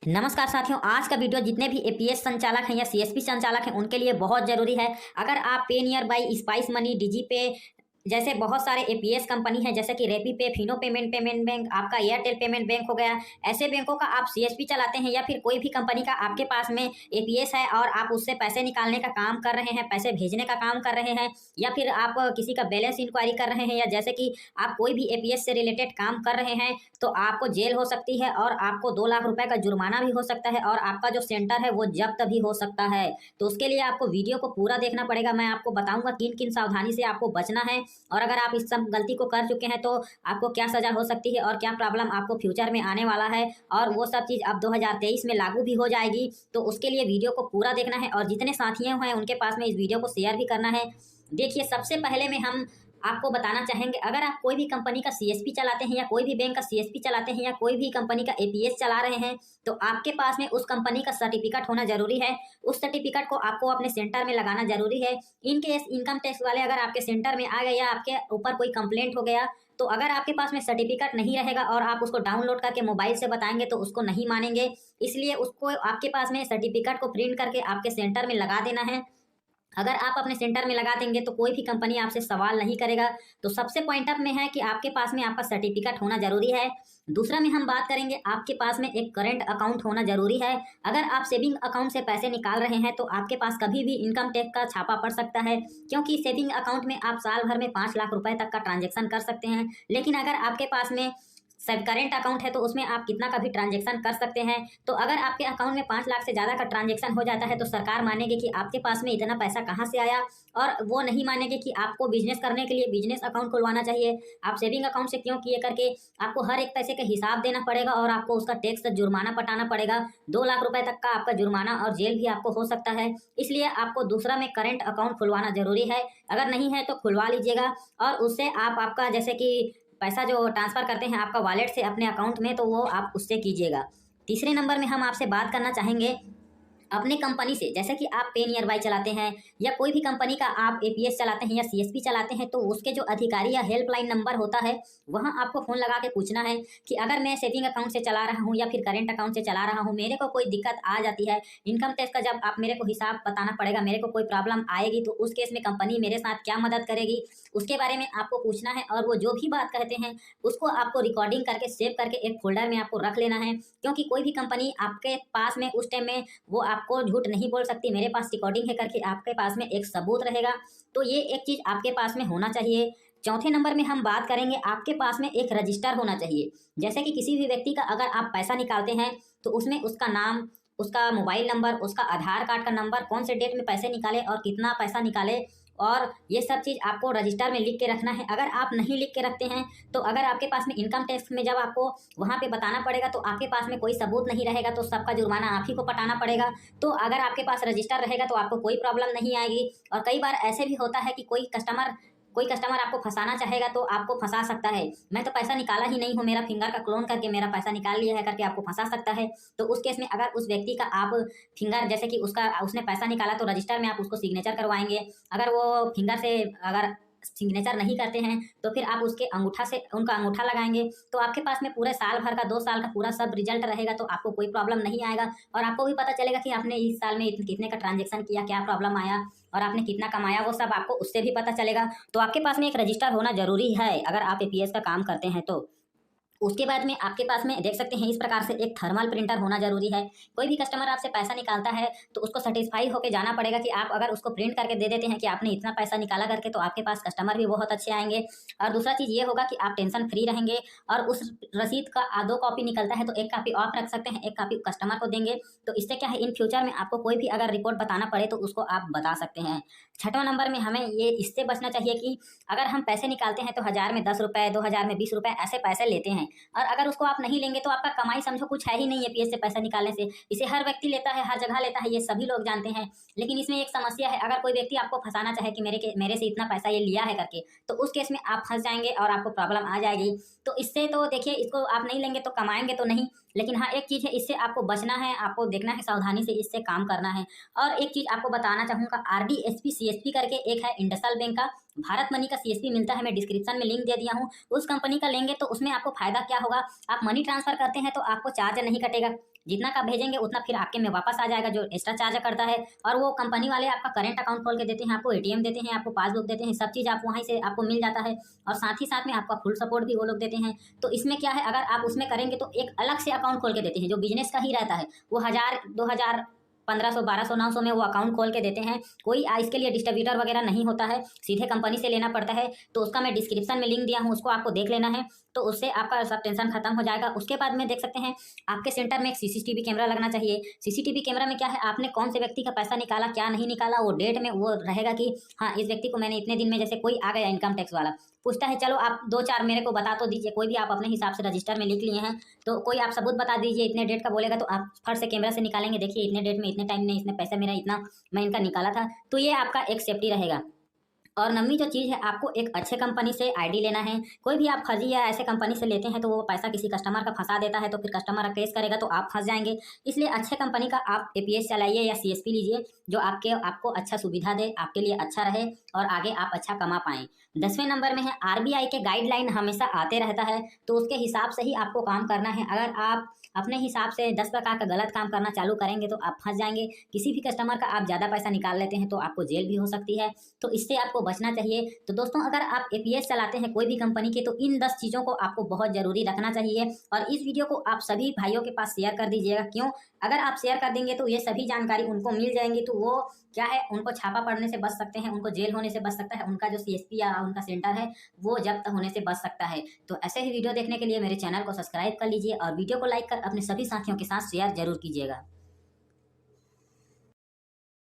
नमस्कार साथियों, आज का वीडियो जितने भी एपीएस संचालक हैं या सीएसपी संचालक हैं उनके लिए बहुत जरूरी है। अगर आप पे near by, spice money, DigiPay जैसे बहुत सारे एपीएस कंपनी है जैसे कि रेपी पे, फिनो पेमेंट बैंक, आपका एयरटेल पेमेंट बैंक हो गया, ऐसे बैंकों का आप सीएसपी चलाते हैं या फिर कोई भी कंपनी का आपके पास में एपीएस है और आप उससे पैसे निकालने का काम कर रहे हैं, पैसे भेजने का काम कर रहे हैं, या फिर आप किसी का बैलेंस इंक्वायरी कर रहे हैं, या जैसे कि आप कोई भी एपीएस से रिलेटेड काम कर रहे हैं, तो आपको जेल हो सकती है और आपको 2 लाख रुपए का जुर्माना भी हो सकता है और आपका जो सेंटर है वो जब्त भी हो सकता है। तो उसके लिए आपको वीडियो को पूरा देखना पड़ेगा। मैं आपको बताऊंगा किन किन सावधानी से आपको बचना है और अगर आप इस सब गलती को कर चुके हैं तो आपको क्या सजा हो सकती है और क्या प्रॉब्लम आपको फ्यूचर में आने वाला है, और वो सब चीज़ अब 2023 में लागू भी हो जाएगी। तो उसके लिए वीडियो को पूरा देखना है और जितने साथियों हैं उनके पास में इस वीडियो को शेयर भी करना है। देखिए, सबसे पहले में हम आपको बताना चाहेंगे, अगर आप कोई भी कंपनी का सीएसपी चलाते हैं या कोई भी बैंक का सीएसपी चलाते हैं या कोई भी कंपनी का एपीएस चला रहे हैं, तो आपके पास में उस कंपनी का सर्टिफिकेट होना जरूरी है। उस सर्टिफिकेट को आपको अपने सेंटर में लगाना जरूरी है। इन केस इनकम टैक्स वाले अगर आपके सेंटर में आ गए या आपके ऊपर कोई कंप्लेंट हो गया, तो अगर आपके पास में सर्टिफिकेट नहीं रहेगा और आप उसको डाउनलोड करके मोबाइल से बताएंगे तो उसको नहीं मानेंगे। इसलिए उसको आपके पास में सर्टिफिकेट को प्रिंट करके आपके सेंटर में लगा देना है। अगर आप अपने सेंटर में लगा देंगे तो कोई भी कंपनी आपसे सवाल नहीं करेगा। तो सबसे पॉइंट अप में है कि आपके पास में आपका सर्टिफिकेट होना जरूरी है। दूसरा में हम बात करेंगे, आपके पास में एक करंट अकाउंट होना जरूरी है। अगर आप सेविंग अकाउंट से पैसे निकाल रहे हैं तो आपके पास कभी भी इनकम टैक्स का छापा पड़ सकता है, क्योंकि सेविंग अकाउंट में आप साल भर में 5 लाख रुपए तक का ट्रांजेक्शन कर सकते हैं। लेकिन अगर आपके पास में सब करेंट अकाउंट है तो उसमें आप कितना का भी ट्रांजेक्शन कर सकते हैं। तो अगर आपके अकाउंट में 5 लाख से ज़्यादा का ट्रांजेक्शन हो जाता है तो सरकार मानेगी कि आपके पास में इतना पैसा कहाँ से आया, और वो नहीं मानेगी कि आपको बिजनेस करने के लिए बिजनेस अकाउंट खुलवाना चाहिए। आप सेविंग अकाउंट से क्यों किए करके आपको हर एक पैसे का हिसाब देना पड़ेगा और आपको उसका टैक्स जुर्माना पटाना पड़ेगा। 2 लाख रुपए तक का आपका जुर्माना और जेल भी आपको हो सकता है। इसलिए आपको दूसरा में करंट अकाउंट खुलवाना जरूरी है। अगर नहीं है तो खुलवा लीजिएगा और उससे आप आपका जैसे कि पैसा जो ट्रांसफ़र करते हैं आपका वॉलेट से अपने अकाउंट में, तो वो आप उससे कीजिएगा। तीसरे नंबर में हम आपसे बात करना चाहेंगे अपने कंपनी से, जैसे कि आप पे नियर बाई चलाते हैं या कोई भी कंपनी का आप एपीएस चलाते हैं या सीएसपी चलाते हैं, तो उसके जो अधिकारी या हेल्पलाइन नंबर होता है वहां आपको फ़ोन लगा के पूछना है कि अगर मैं सेविंग अकाउंट से चला रहा हूं या फिर करेंट अकाउंट से चला रहा हूं, मेरे को कोई दिक्कत आ जाती है, इनकम टैक्स का जब आप मेरे को हिसाब बताना पड़ेगा, मेरे को कोई प्रॉब्लम आएगी, तो उस केस में कंपनी मेरे साथ क्या मदद करेगी, उसके बारे में आपको पूछना है। और वो जो भी बात कहते हैं उसको आपको रिकॉर्डिंग करके सेव करके एक फोल्डर में आपको रख लेना है, क्योंकि कोई भी कंपनी आपके पास में उस टाइम में वो आपको झूठ नहीं बोल सकती, मेरे पास रिकॉर्डिंग है करके आपके पास में एक सबूत रहेगा। तो ये एक चीज़ आपके पास में होना चाहिए। चौथे नंबर में हम बात करेंगे, आपके पास में एक रजिस्टर होना चाहिए। जैसे कि किसी भी व्यक्ति का अगर आप पैसा निकालते हैं तो उसमें उसका नाम, उसका मोबाइल नंबर, उसका आधार कार्ड का नंबर, कौन से डेट में पैसे निकाले और कितना पैसा निकाले, और ये सब चीज़ आपको रजिस्टर में लिख के रखना है। अगर आप नहीं लिख के रखते हैं तो अगर आपके पास में इनकम टैक्स में जब आपको वहाँ पे बताना पड़ेगा तो आपके पास में कोई सबूत नहीं रहेगा, तो सबका जुर्माना आप ही को पटाना पड़ेगा। तो अगर आपके पास रजिस्टर रहेगा तो आपको कोई प्रॉब्लम नहीं आएगी। और कई बार ऐसे भी होता है कि कोई कस्टमर आपको फंसाना चाहेगा तो आपको फंसा सकता है, मैं तो पैसा निकाला ही नहीं हूँ, मेरा फिंगर का क्लोन करके मेरा पैसा निकाल लिया है करके आपको फंसा सकता है। तो उस केस में अगर उस व्यक्ति का आप फिंगर, जैसे कि उसने पैसा निकाला तो रजिस्टर में आप उसको सिग्नेचर करवाएंगे। अगर वो फिंगर से अगर सिग्नेचर नहीं करते हैं तो फिर आप उसके अंगूठा से उनका अंगूठा लगाएंगे, तो आपके पास में पूरे साल भर का 2 साल का पूरा सब रिजल्ट रहेगा, तो आपको कोई प्रॉब्लम नहीं आएगा और आपको भी पता चलेगा कि आपने इस साल में कितने का ट्रांजेक्शन किया, क्या प्रॉब्लम आया और आपने कितना कमाया, वो सब आपको उससे भी पता चलेगा। तो आपके पास में एक रजिस्टर होना जरूरी है अगर आप एपीएस का काम करते हैं तो। उसके बाद में आपके पास में देख सकते हैं इस प्रकार से एक थर्मल प्रिंटर होना जरूरी है। कोई भी कस्टमर आपसे पैसा निकालता है तो उसको सेटिस्फाई होकर जाना पड़ेगा कि आप अगर उसको प्रिंट करके दे देते हैं कि आपने इतना पैसा निकाला करके, तो आपके पास कस्टमर भी बहुत अच्छे आएंगे। और दूसरा चीज़ ये होगा कि आप टेंशन फ्री रहेंगे और उस रसीद का 2 कॉपी निकलता है तो एक कॉपी आप रख सकते हैं, एक कॉपी कस्टमर को देंगे। तो इससे क्या है, इन फ्यूचर में आपको कोई भी अगर रिपोर्ट बताना पड़े तो उसको आप बता सकते हैं। छठवां नंबर में हमें ये इससे बचना चाहिए कि अगर हम पैसे निकालते हैं तो 1000 में 10 रुपये, 2000 में 20 रुपये ऐसे पैसे लेते हैं, और अगर उसको आप नहीं लेंगे तो आपका कमाई समझो कुछ है ही नहीं एपीएस से पैसा निकालने से। इसे हर व्यक्ति लेता है, हर जगह लेता है, ये सभी लोग जानते हैं। लेकिन इसमें एक समस्या है, अगर कोई व्यक्ति आपको फंसाना चाहे कि मेरे से इतना पैसा ये लिया है करके, तो उस केस में आप फंस जाएंगे और आपको प्रॉब्लम आ जाएगी। तो इससे तो देखिए, इसको आप नहीं लेंगे तो कमाएंगे तो नहीं, लेकिन हाँ एक चीज़ है, इससे आपको बचना है, आपको देखना है, सावधानी से इससे काम करना है। और एक चीज़ आपको बताना चाहूँगा, आरडीएसपी सीएसपी करके एक है इंडसल बैंक का, भारत मनी का सीएसपी मिलता है, मैं डिस्क्रिप्शन में लिंक दे दिया हूँ। उस कंपनी का लेंगे तो उसमें आपको फायदा क्या होगा, आप मनी ट्रांसफर करते हैं तो आपको चार्ज नहीं कटेगा, जितना का भेजेंगे उतना फिर आपके में वापस आ जाएगा, जो एक्स्ट्रा चार्ज करता है। और वो कंपनी वाले आपका करेंट अकाउंट खोल के देते हैं, आपको एटीएम देते हैं, आपको पासबुक देते हैं, सब चीज़ आप वहीं से आपको मिल जाता है। और साथ ही साथ में आपका फुल सपोर्ट भी वो लोग देते हैं। तो इसमें क्या है, अगर आप उसमें करेंगे तो एक अलग से अकाउंट खोल के देते हैं, जो बिजनेस का ही रहता है, वो 1000 2000 1500 1200 900 में वो अकाउंट खोल के देते हैं। कोई इसके लिए डिस्ट्रीब्यूटर वगैरह नहीं होता है, सीधे कंपनी से लेना पड़ता है। तो उसका मैं डिस्क्रिप्शन में लिंक दिया हूँ, उसको आपको देख लेना है, तो उससे आपका सब टेंशन खत्म हो जाएगा। उसके बाद में देख सकते हैं आपके सेंटर में एक सीसीटीवी कैमरा लगना चाहिए। सीसीटीवी कैमरा में क्या है, आपने कौन से व्यक्ति का पैसा निकाला, क्या नहीं निकाला, वो डेट में वो रहेगा कि हाँ इस व्यक्ति को मैंने इतने दिन में, जैसे कोई आ गया इनकम टैक्स वाला पूछता है, चलो आप 2-4 मेरे को बता तो दीजिए, कोई भी आप अपने हिसाब से रजिस्टर में लिख लिए हैं, तो कोई आप सबूत बता दीजिए, इतने डेट का बोलेगा तो आप फट से कैमरा से निकालेंगे, देखिए इतने डेट में इतने टाइम में इतने पैसा मेरा इतना मैं इनका निकाला था। तो ये आपका एक सेफ्टी रहेगा। और नवीं जो चीज़ है, आपको एक अच्छे कंपनी से आईडी लेना है। कोई भी आप फर्जी या ऐसे कंपनी से लेते हैं तो वो पैसा किसी कस्टमर का फंसा देता है, तो फिर कस्टमर केस करेगा तो आप फंस जाएंगे। इसलिए अच्छे कंपनी का आप एपीएस चलाइए या सीएसपी लीजिए, जो आपको अच्छा सुविधा दे, आपके लिए अच्छा रहे और आगे आप अच्छा कमा पाएं। 10वें नंबर में है आरबीआई के गाइडलाइन हमेशा आते रहता है, तो उसके हिसाब से ही आपको काम करना है। अगर आप अपने हिसाब से 10 प्रकार का गलत काम करना चालू करेंगे तो आप फंस जाएंगे। किसी भी कस्टमर का आप ज़्यादा पैसा निकाल लेते हैं तो आपको जेल भी हो सकती है, तो इससे आपको बचना चाहिए। तो दोस्तों, अगर आप एपीएस चलाते हैं कोई भी कंपनी के, तो इन 10 चीज़ों को आपको बहुत ज़रूरी रखना चाहिए। और इस वीडियो को आप सभी भाइयों के पास शेयर कर दीजिएगा। क्यों, अगर आप शेयर कर देंगे तो ये सभी जानकारी उनको मिल जाएंगी, तो वो क्या है, उनको छापा पड़ने से बच सकते हैं, उनको जेल होने से बच सकता है, उनका जो सीएसपी या उनका सेंटर है वो जब्त होने से बच सकता है। तो ऐसे ही वीडियो देखने के लिए मेरे चैनल को सब्सक्राइब कर लीजिए और वीडियो को लाइक कर अपने सभी साथियों के साथ शेयर जरूर कीजिएगा।